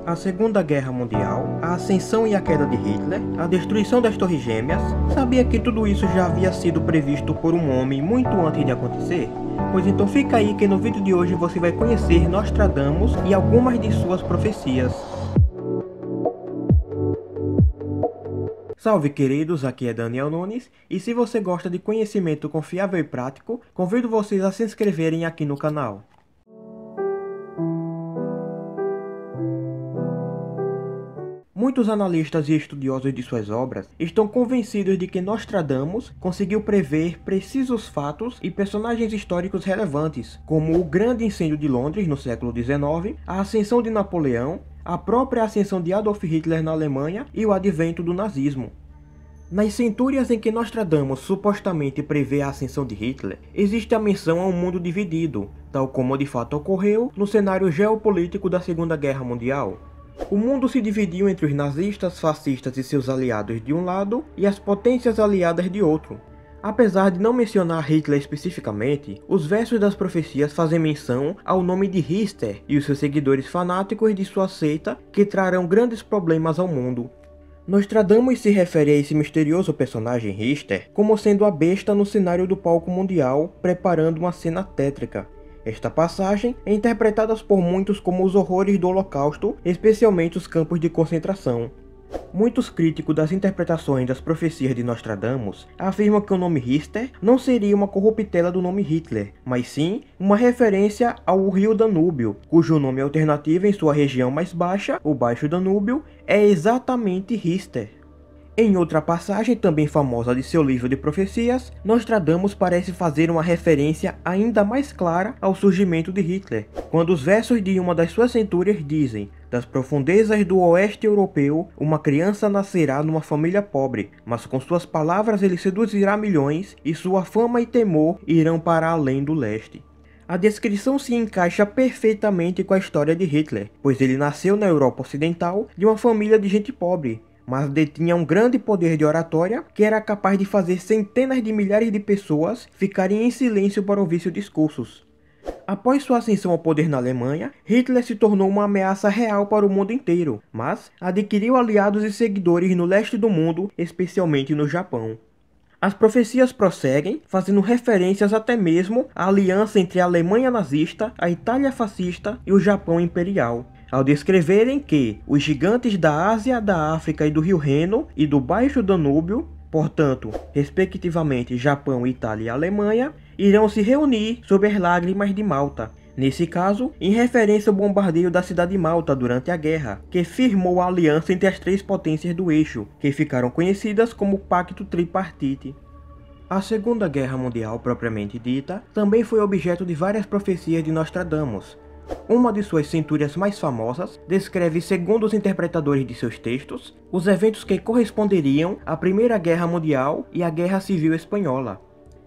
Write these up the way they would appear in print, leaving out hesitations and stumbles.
A Segunda Guerra Mundial, a ascensão e a queda de Hitler, a destruição das Torres Gêmeas. Sabia que tudo isso já havia sido previsto por um homem muito antes de acontecer? Pois então fica aí que no vídeo de hoje você vai conhecer Nostradamus e algumas de suas profecias. Salve queridos, aqui é Daniel Nunes, e se você gosta de conhecimento confiável e prático, convido vocês a se inscreverem aqui no canal. Muitos analistas e estudiosos de suas obras estão convencidos de que Nostradamus conseguiu prever precisos fatos e personagens históricos relevantes, como o Grande Incêndio de Londres no século XIX, a ascensão de Napoleão, a própria ascensão de Adolf Hitler na Alemanha e o advento do nazismo. Nas centúrias em que Nostradamus supostamente prevê a ascensão de Hitler, existe a menção a um mundo dividido, tal como de fato ocorreu no cenário geopolítico da Segunda Guerra Mundial. O mundo se dividiu entre os nazistas, fascistas e seus aliados de um lado e as potências aliadas de outro. Apesar de não mencionar Hitler especificamente, os versos das profecias fazem menção ao nome de Richter e os seus seguidores fanáticos de sua seita que trarão grandes problemas ao mundo. Nostradamus se refere a esse misterioso personagem Richter como sendo a besta no cenário do palco mundial, preparando uma cena tétrica. Esta passagem é interpretada por muitos como os horrores do Holocausto, especialmente os campos de concentração. Muitos críticos das interpretações das profecias de Nostradamus afirmam que o nome Richter não seria uma corruptela do nome Hitler, mas sim uma referência ao rio Danúbio, cujo nome alternativo em sua região mais baixa, o Baixo Danúbio, é exatamente Richter. Em outra passagem também famosa de seu livro de profecias, Nostradamus parece fazer uma referência ainda mais clara ao surgimento de Hitler, quando os versos de uma das suas centúrias dizem: "Das profundezas do oeste europeu, uma criança nascerá numa família pobre, mas com suas palavras ele seduzirá milhões, e sua fama e temor irão para além do leste." A descrição se encaixa perfeitamente com a história de Hitler, pois ele nasceu na Europa Ocidental de uma família de gente pobre, mas detinha um grande poder de oratória que era capaz de fazer centenas de milhares de pessoas ficarem em silêncio para ouvir seus discursos. Após sua ascensão ao poder na Alemanha, Hitler se tornou uma ameaça real para o mundo inteiro, mas adquiriu aliados e seguidores no leste do mundo, especialmente no Japão. As profecias prosseguem, fazendo referências até mesmo à aliança entre a Alemanha nazista, a Itália fascista e o Japão imperial, ao descreverem que os gigantes da Ásia, da África e do Rio Reno e do Baixo Danúbio, portanto, respectivamente Japão, Itália e Alemanha, irão se reunir sob as lágrimas de Malta. Nesse caso, em referência ao bombardeio da cidade de Malta durante a guerra, que firmou a aliança entre as três potências do eixo, que ficaram conhecidas como Pacto Tripartite. A Segunda Guerra Mundial propriamente dita também foi objeto de várias profecias de Nostradamus. Uma de suas centúrias mais famosas descreve, segundo os interpretadores de seus textos, os eventos que corresponderiam à Primeira Guerra Mundial e à Guerra Civil Espanhola.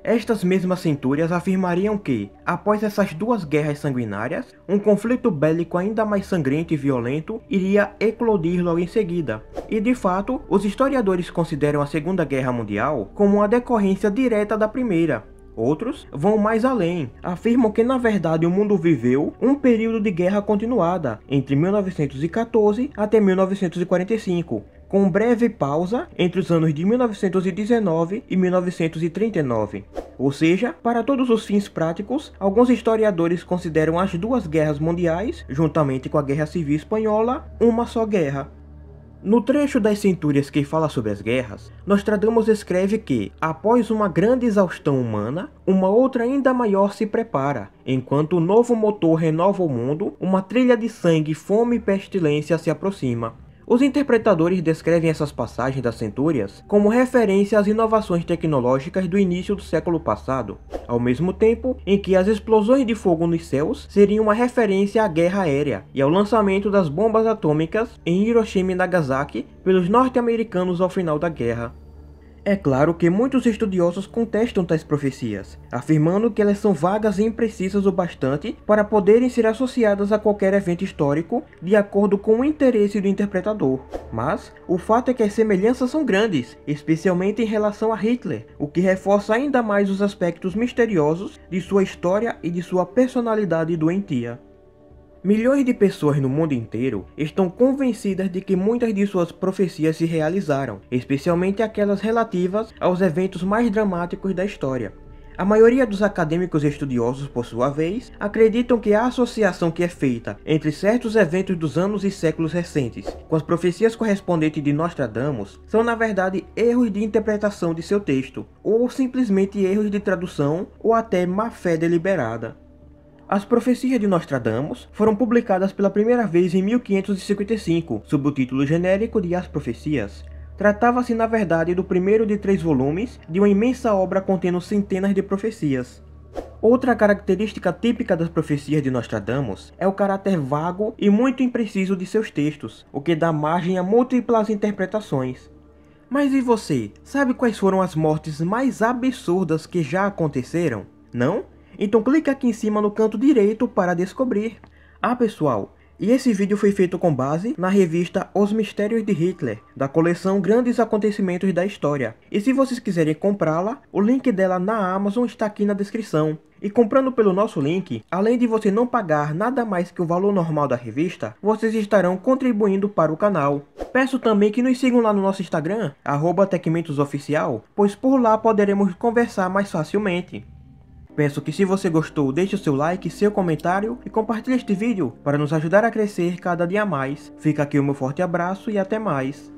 Estas mesmas centúrias afirmariam que, após essas duas guerras sanguinárias, um conflito bélico ainda mais sangrento e violento iria eclodir logo em seguida. E de fato, os historiadores consideram a Segunda Guerra Mundial como uma decorrência direta da Primeira. Outros vão mais além, afirmam que na verdade o mundo viveu um período de guerra continuada, entre 1914 até 1945, com breve pausa entre os anos de 1919 e 1939. Ou seja, para todos os fins práticos, alguns historiadores consideram as duas guerras mundiais, juntamente com a Guerra Civil Espanhola, uma só guerra. No trecho das centúrias que fala sobre as guerras, Nostradamus escreve que, após uma grande exaustão humana, uma outra ainda maior se prepara. Enquanto o novo motor renova o mundo, uma trilha de sangue, fome e pestilência se aproxima. Os interpretadores descrevem essas passagens das centúrias como referência às inovações tecnológicas do início do século passado, ao mesmo tempo em que as explosões de fogo nos céus seriam uma referência à guerra aérea e ao lançamento das bombas atômicas em Hiroshima e Nagasaki pelos norte-americanos ao final da guerra. É claro que muitos estudiosos contestam tais profecias, afirmando que elas são vagas e imprecisas o bastante para poderem ser associadas a qualquer evento histórico de acordo com o interesse do interpretador. Mas o fato é que as semelhanças são grandes, especialmente em relação a Hitler, o que reforça ainda mais os aspectos misteriosos de sua história e de sua personalidade doentia. Milhões de pessoas no mundo inteiro estão convencidas de que muitas de suas profecias se realizaram, especialmente aquelas relativas aos eventos mais dramáticos da história. A maioria dos acadêmicos estudiosos, por sua vez, acreditam que a associação que é feita entre certos eventos dos anos e séculos recentes com as profecias correspondentes de Nostradamus são na verdade erros de interpretação de seu texto, ou simplesmente erros de tradução ou até má-fé deliberada. As profecias de Nostradamus foram publicadas pela primeira vez em 1555, sob o título genérico de As Profecias. Tratava-se na verdade do primeiro de 3 volumes de uma imensa obra contendo centenas de profecias. Outra característica típica das profecias de Nostradamus é o caráter vago e muito impreciso de seus textos, o que dá margem a múltiplas interpretações. Mas e você, sabe quais foram as mortes mais absurdas que já aconteceram? Não? Então clique aqui em cima no canto direito para descobrir. Ah pessoal, e esse vídeo foi feito com base na revista Os Mistérios de Hitler, da coleção Grandes Acontecimentos da História. E se vocês quiserem comprá-la, o link dela na Amazon está aqui na descrição. E comprando pelo nosso link, além de você não pagar nada mais que o valor normal da revista, vocês estarão contribuindo para o canal. Peço também que nos sigam lá no nosso Instagram, @tecmentosoficial, pois por lá poderemos conversar mais facilmente. Peço que se você gostou, deixe o seu like, seu comentário e compartilhe este vídeo para nos ajudar a crescer cada dia mais. Fica aqui o meu forte abraço e até mais.